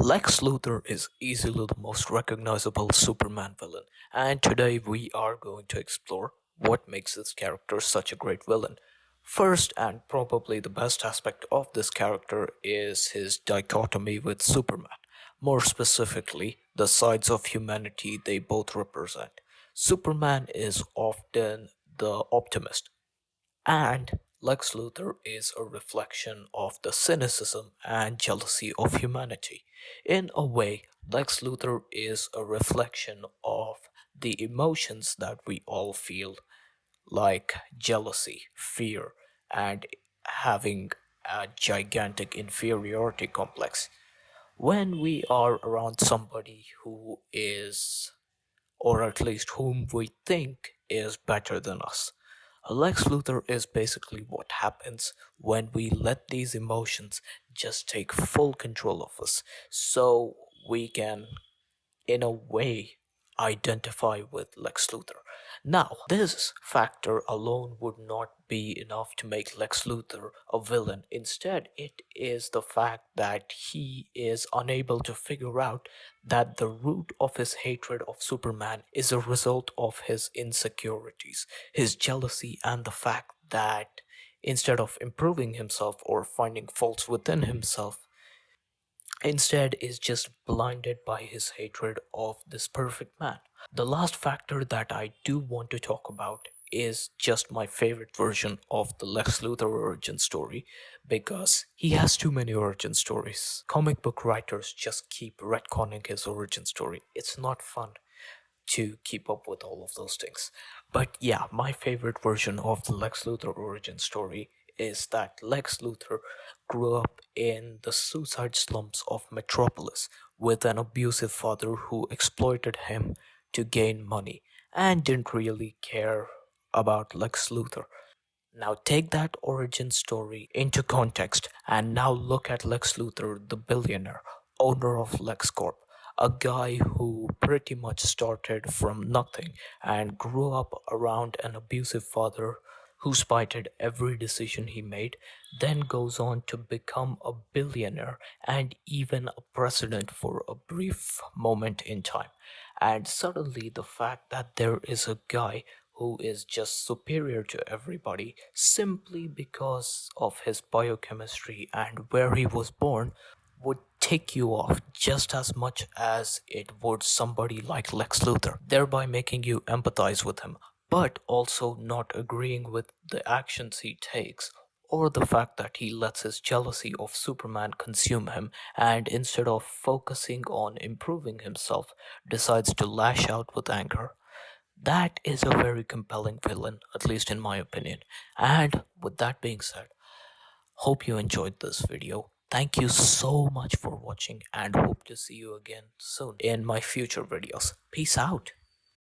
Lex Luthor is easily the most recognizable Superman villain, and today we are going to explore what makes this character such a great villain. First, and probably the best aspect of this character, is his dichotomy with Superman. More specifically, the sides of humanity they both represent. Superman is often the optimist, and Lex Luthor is a reflection of the cynicism and jealousy of humanity. In a way, Lex Luthor is a reflection of the emotions that we all feel, like jealousy, fear, and having a gigantic inferiority complex. When we are around somebody who is, or at least whom we think is better than us. Lex Luthor is basically what happens when we let these emotions just take full control of us, so we can, in a way, identify with Lex Luthor. Now, this factor alone would not be enough to make Lex Luthor a villain. Instead, it is the fact that he is unable to figure out that the root of his hatred of Superman is a result of his insecurities, his jealousy, and the fact that instead of improving himself or finding faults within himself, instead is just blinded by his hatred of this perfect man. The last factor that I do want to talk about is just my favorite version of the Lex Luthor origin story, because he has too many origin stories. Comic book writers just keep retconning his origin story. It's not fun to keep up with all of those things. But yeah, my favorite version of the Lex Luthor origin story is that Lex Luthor grew up in the suicide slums of Metropolis with an abusive father who exploited him to gain money and didn't really care about Lex Luthor. Now take that origin story into context and now look at Lex Luthor, the billionaire, owner of LexCorp, a guy who pretty much started from nothing and grew up around an abusive father who spited every decision he made, then goes on to become a billionaire and even a president for a brief moment in time. And suddenly, the fact that there is a guy who is just superior to everybody simply because of his biochemistry and where he was born would tick you off just as much as it would somebody like Lex Luthor, thereby making you empathize with him, but also not agreeing with the actions he takes or the fact that he lets his jealousy of Superman consume him and instead of focusing on improving himself, decides to lash out with anger. That is a very compelling villain, at least in my opinion. And with that being said, hope you enjoyed this video. Thank you so much for watching and hope to see you again soon in my future videos. Peace out.